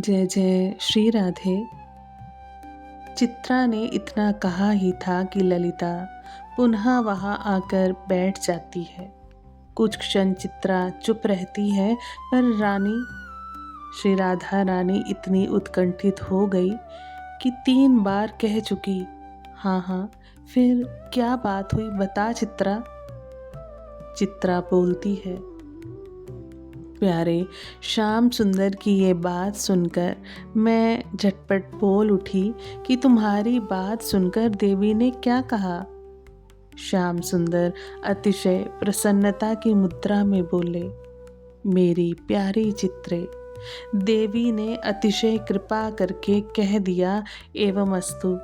जय जय श्री राधे। चित्रा ने इतना कहा ही था कि ललिता पुनः वहां आकर बैठ जाती है। कुछ क्षण चित्रा चुप रहती है, पर श्री राधा रानी इतनी उत्कंठित हो गई कि 3 बार कह चुकी, हाँ हाँ, फिर क्या बात हुई, बता चित्रा। चित्रा बोलती है, प्यारे श्याम सुंदर की ये बात सुनकर मैं झटपट बोल उठी कि तुम्हारी बात सुनकर देवी ने क्या कहा। श्याम सुंदर अतिशय प्रसन्नता की मुद्रा में बोले, मेरी प्यारी चित्रे, देवी ने अतिशय कृपा करके कह दिया एवं अस्तु।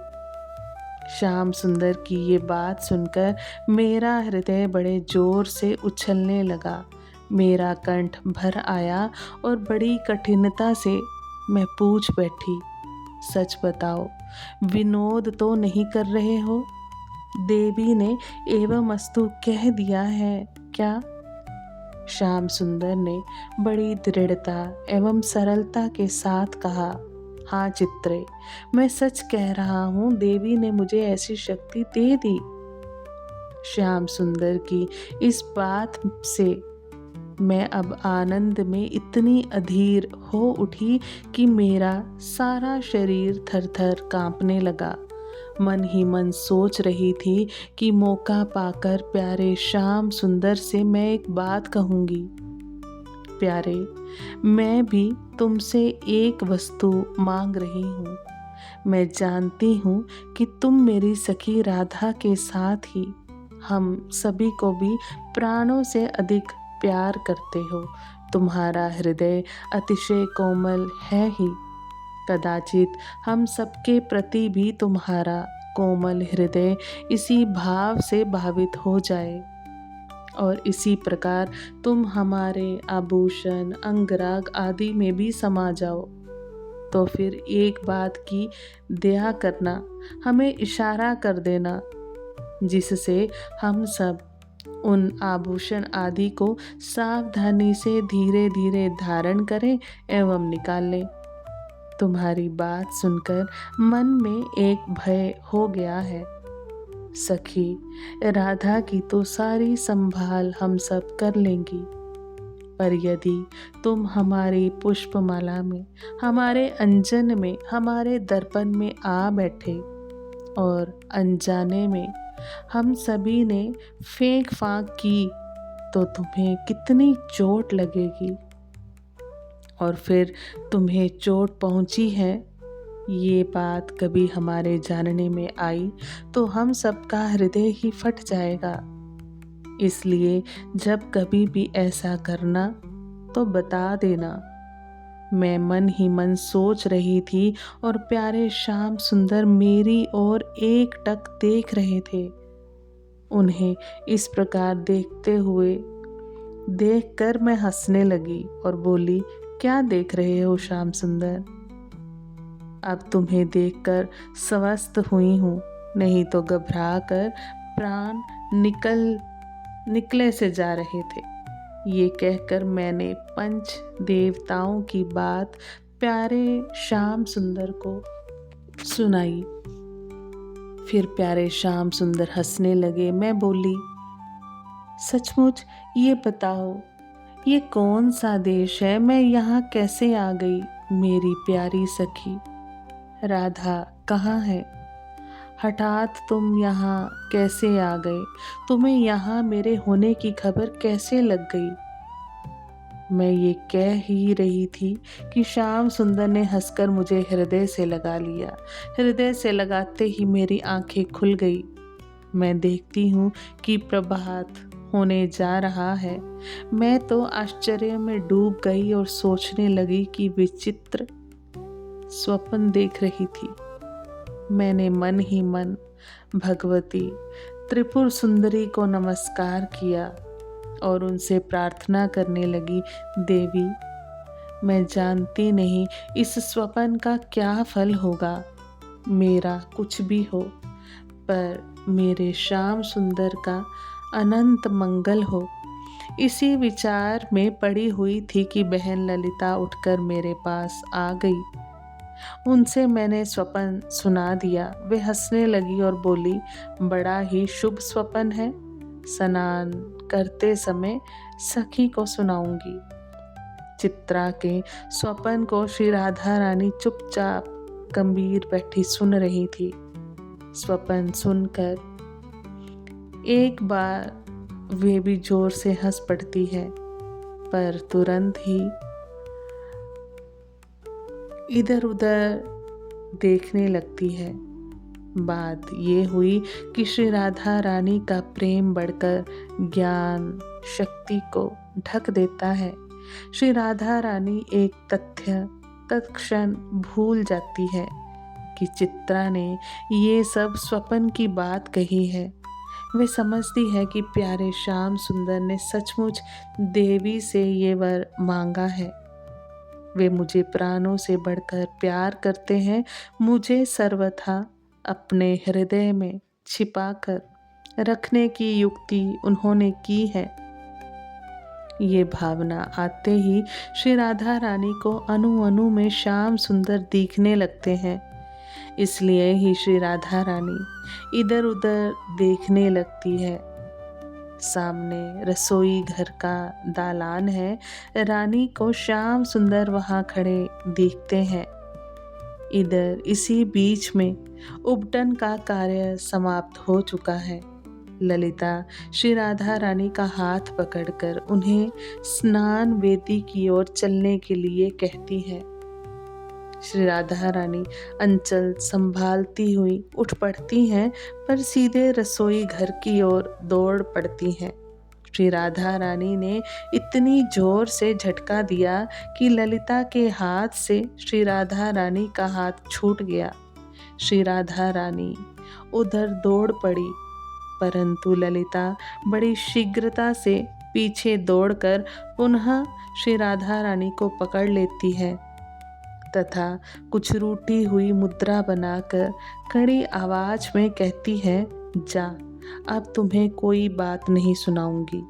श्याम सुंदर की ये बात सुनकर मेरा हृदय बड़े जोर से उछलने लगा, मेरा कंठ भर आया और बड़ी कठिनता से मैं पूछ बैठी, सच बताओ, विनोद तो नहीं कर रहे हो? देवी ने एवं अस्तु कह दिया है क्या? श्याम सुंदर ने बड़ी दृढ़ता एवं सरलता के साथ कहा, हाँ चित्रे, मैं सच कह रहा हूँ, देवी ने मुझे ऐसी शक्ति दे दी। श्याम सुंदर की इस बात से मैं अब आनंद में इतनी अधीर हो उठी कि मेरा सारा शरीर थर-थर कांपने लगा। मन ही मन सोच रही थी कि मौका पाकर प्यारे श्याम सुंदर से मैं एक बात कहूँगी। प्यारे, मैं भी तुमसे एक वस्तु मांग रही हूँ। मैं जानती हूँ कि तुम मेरी सखी राधा के साथ ही हम सभी को भी प्राणों से अधिक प्यार करते हो। तुम्हारा हृदय अतिशय कोमल है ही। कदाचित हम सबके प्रति भी तुम्हारा कोमल हृदय इसी भाव से भावित हो जाए और इसी प्रकार तुम हमारे आभूषण, अंगराग आदि में भी समा जाओ। तो फिर एक बात की दया करना, हमें इशारा कर देना, जिससे हम सब उन आभूषण आदि को सावधानी से धीरे धीरे धारण करें एवं निकाल लें। तुम्हारी बात सुनकर मन में एक भय हो गया है। सखी, राधा की तो सारी संभाल हम सब कर लेंगी, पर यदि तुम हमारी पुष्पमाला में, हमारे अंजन में, हमारे दर्पण में आ बैठे और अनजाने में हम सभी ने फेंक फांक की, तो तुम्हें कितनी चोट लगेगी। और फिर तुम्हें चोट पहुंची है, ये बात कभी हमारे जानने में आई तो हम सबका हृदय ही फट जाएगा। इसलिए जब कभी भी ऐसा करना तो बता देना। मैं मन ही मन सोच रही थी और प्यारे श्याम सुंदर मेरी ओर एकटक देख रहे थे। उन्हें इस प्रकार देखकर मैं हंसने लगी और बोली, क्या देख रहे हो श्याम सुंदर? अब तुम्हें देखकर स्वस्थ हुई हूँ, नहीं तो घबरा कर प्राण निकले से जा रहे थे। ये कहकर मैंने पंच देवताओं की बात प्यारे श्याम सुंदर को सुनाई। फिर प्यारे श्याम सुंदर हंसने लगे। मैं बोली, सचमुच ये बताओ, ये कौन सा देश है? मैं यहाँ कैसे आ गई? मेरी प्यारी सखी राधा कहाँ है? हठात तुम यहाँ कैसे आ गए? तुम्हें यहाँ मेरे होने की खबर कैसे लग गई? मैं ये कह ही रही थी कि श्याम सुंदर ने हंसकर मुझे हृदय से लगा लिया। हृदय से लगाते ही मेरी आंखें खुल गई। मैं देखती हूँ कि प्रभात होने जा रहा है। मैं तो आश्चर्य में डूब गई और सोचने लगी कि विचित्र स्वप्न देख रही थी। मैंने मन ही मन भगवती त्रिपुर सुंदरी को नमस्कार किया और उनसे प्रार्थना करने लगी, देवी, मैं जानती नहीं इस स्वप्न का क्या फल होगा, मेरा कुछ भी हो, पर मेरे श्याम सुंदर का अनंत मंगल हो। इसी विचार में पड़ी हुई थी कि बहन ललिता उठकर मेरे पास आ गई। उनसे मैंने स्वप्न सुना दिया। वे हंसने लगी और बोली, बड़ा ही शुभ स्वप्न है, स्नान करते समय सखी को सुनाऊंगी। चित्रा के स्वप्न को श्री राधा रानी चुपचाप गंभीर बैठी सुन रही थी। स्वप्न सुनकर एक बार वे भी जोर से हंस पड़ती है, पर तुरंत ही इधर उधर देखने लगती है। बात ये हुई कि श्री राधा रानी का प्रेम बढ़कर ज्ञान शक्ति को ढक देता है। श्री राधा रानी एक तथ्य तत्क्षण भूल जाती है कि चित्रा ने ये सब स्वप्न की बात कही है। वे समझती है कि प्यारे श्याम सुंदर ने सचमुच देवी से ये वर मांगा है। वे मुझे प्राणों से बढ़कर प्यार करते हैं। मुझे सर्वथा अपने हृदय में छिपाकर रखने की युक्ति उन्होंने की है। ये भावना आते ही श्री राधा रानी को अणु अणु में श्याम सुंदर दिखने लगते हैं। इसलिए ही श्री राधा रानी इधर उधर देखने लगती है। सामने रसोई घर का दालान है। रानी को श्याम सुंदर वहां खड़े दिखते हैं। इधर इसी बीच में उपटन का कार्य समाप्त हो चुका है। ललिता श्री राधा रानी का हाथ पकड़कर उन्हें स्नान वेदी की ओर चलने के लिए कहती है। श्री राधा रानी अंचल संभालती हुई उठ पड़ती हैं, पर सीधे रसोई घर की ओर दौड़ पड़ती हैं। श्री राधा रानी ने इतनी जोर से झटका दिया कि ललिता के हाथ से श्री राधा रानी का हाथ छूट गया। श्री राधा रानी उधर दौड़ पड़ी, परंतु ललिता बड़ी शीघ्रता से पीछे दौड़कर पुनः श्री राधा रानी को पकड़ लेती है तथा कुछ रूठी हुई मुद्रा बनाकर कड़ी आवाज में कहती है, जा, अब तुम्हें कोई बात नहीं सुनाऊंगी।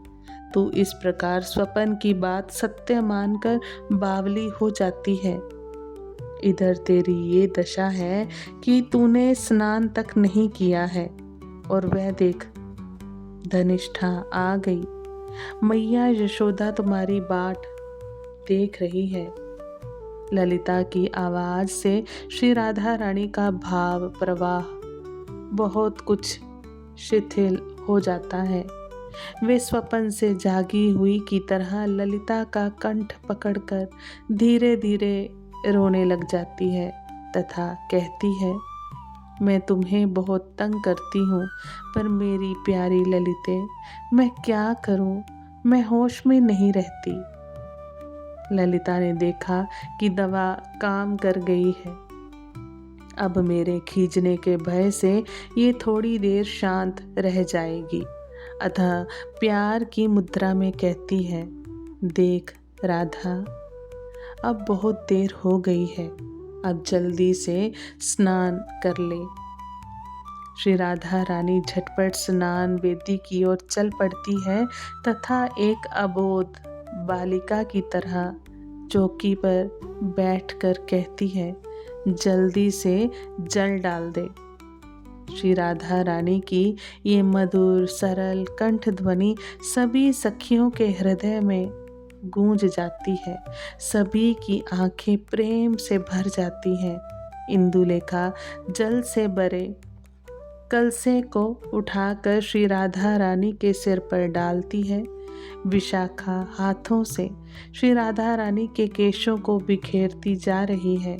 तू इस प्रकार स्वप्न की बात सत्य मानकर बावली हो जाती है। इधर तेरी ये दशा है कि तूने स्नान तक नहीं किया है, और वह देख, धनिष्ठा आ गई। मैया यशोदा तुम्हारी बाट देख रही है। ललिता की आवाज से श्री राधा रानी का भाव प्रवाह बहुत कुछ शिथिल हो जाता है। वे स्वप्न से जागी हुई की तरह ललिता का कंठ पकड़कर धीरे धीरे रोने लग जाती है तथा कहती है, मैं तुम्हें बहुत तंग करती हूँ, पर मेरी प्यारी ललिते, मैं क्या करूँ, मैं होश में नहीं रहती। ललिता ने देखा कि दवा काम कर गई है। अब मेरे खींचने के भय से ये थोड़ी देर शांत रह जाएगी। अतः प्यार की मुद्रा में कहती है, देख राधा, अब बहुत देर हो गई है, अब जल्दी से स्नान कर ले। श्री राधा रानी झटपट स्नान वेदी की ओर चल पड़ती है तथा एक अबोध बालिका की तरह चौकी पर बैठकर कहती है, जल्दी से जल डाल दे। श्री राधा रानी की ये मधुर सरल कंठ ध्वनि सभी सखियों के हृदय में गूंज जाती है। सभी की आंखें प्रेम से भर जाती हैं। इंदुलेखा जल से भरे कलसे को उठाकर श्री राधा रानी के सिर पर डालती है। विशाखा हाथों से श्री राधा रानी के केशों को बिखेरती जा रही है।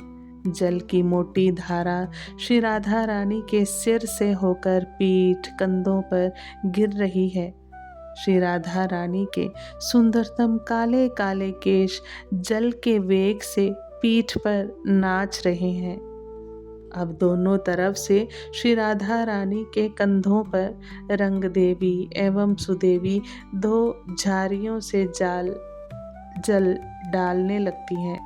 जल की मोटी धारा श्री राधा रानी के सिर से होकर पीठ कंधों पर गिर रही है। श्री राधा रानी के सुंदरतम काले काले केश जल के वेग से पीठ पर नाच रहे हैं। अब दोनों तरफ से श्री राधा रानी के कंधों पर रंग देवी एवं सुदेवी दो झारियों से जल डालने लगती हैं।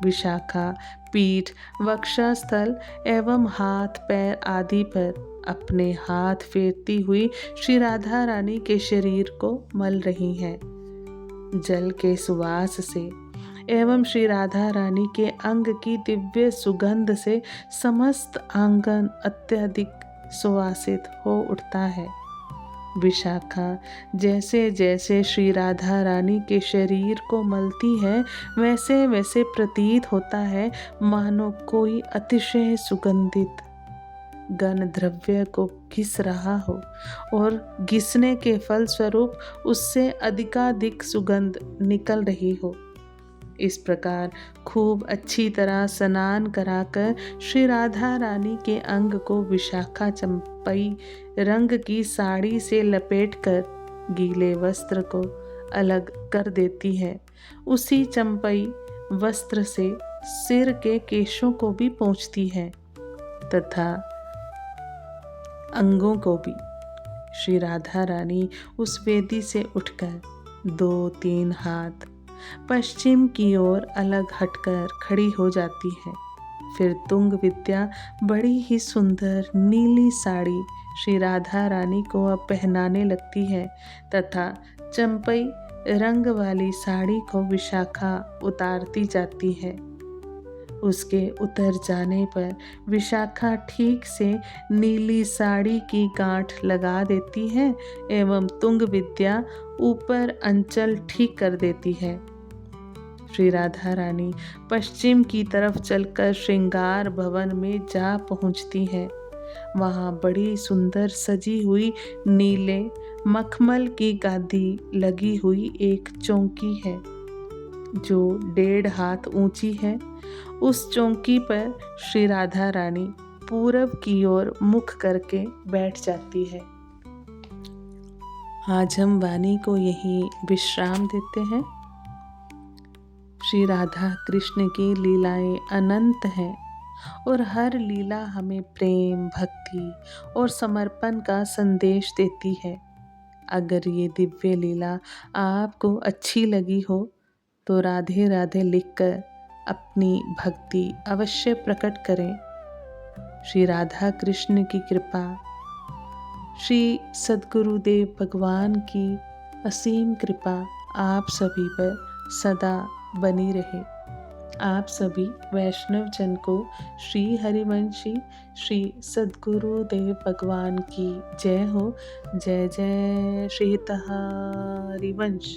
विशाखा पीठ, वक्षस्थल एवं हाथ पैर आदि पर अपने हाथ फेरती हुई श्री राधा रानी के शरीर को मल रही हैं। जल के सुवास से एवं श्री राधा रानी के अंग की दिव्य सुगंध से समस्त आंगन अत्यधिक सुवासित हो उठता है। विशाखा जैसे जैसे श्री राधा रानी के शरीर को मलती है वैसे वैसे प्रतीत होता है मानो कोई अतिशय सुगंधित गन द्रव्य को घिस रहा हो और घिसने के फलस्वरूप उससे अधिकाधिक सुगंध निकल रही हो। इस प्रकार खूब अच्छी तरह स्नान कराकर श्री राधा रानी के अंग को विशाखा चंपई रंग की साड़ी से लपेटकर गीले वस्त्र को अलग कर देती है। उसी चंपई वस्त्र से सिर के केशों को भी पोंछती है तथा अंगों को भी। श्री राधा रानी उस वेदी से उठकर 2-3 हाथ पश्चिम की ओर अलग हटकर खड़ी हो जाती है। फिर तुंग विद्या बड़ी ही सुंदर नीली साड़ी श्री राधा रानी को अब पहनाने लगती है तथा चंपई रंग वाली साड़ी को विशाखा उतारती जाती है। उसके उतर जाने पर विशाखा ठीक से नीली साड़ी की गांठ लगा देती है एवं तुंग विद्या ऊपर अंचल ठीक कर देती है। श्री राधा रानी पश्चिम की तरफ चलकर श्रृंगार भवन में जा पहुंचती है। वहां बड़ी सुंदर सजी हुई नीले मखमल की गादी लगी हुई एक चौकी है जो 1.5 हाथ ऊंची है। उस चौकी पर श्री राधा रानी पूरब की ओर मुख करके बैठ जाती है। आज हम वाणी को यही विश्राम देते हैं। श्री राधा कृष्ण की लीलाएं अनंत हैं और हर लीला हमें प्रेम, भक्ति और समर्पण का संदेश देती है। अगर ये दिव्य लीला आपको अच्छी लगी हो तो राधे राधे लिखकर अपनी भक्ति अवश्य प्रकट करें। श्री राधा कृष्ण की कृपा, श्री सद्गुरुदेव भगवान की असीम कृपा आप सभी पर सदा बनी रहे। आप सभी वैष्णव जन को श्री हरिवंशी श्री सद्गुरुदेव भगवान की जय हो। जय जय श्री हरिवंश।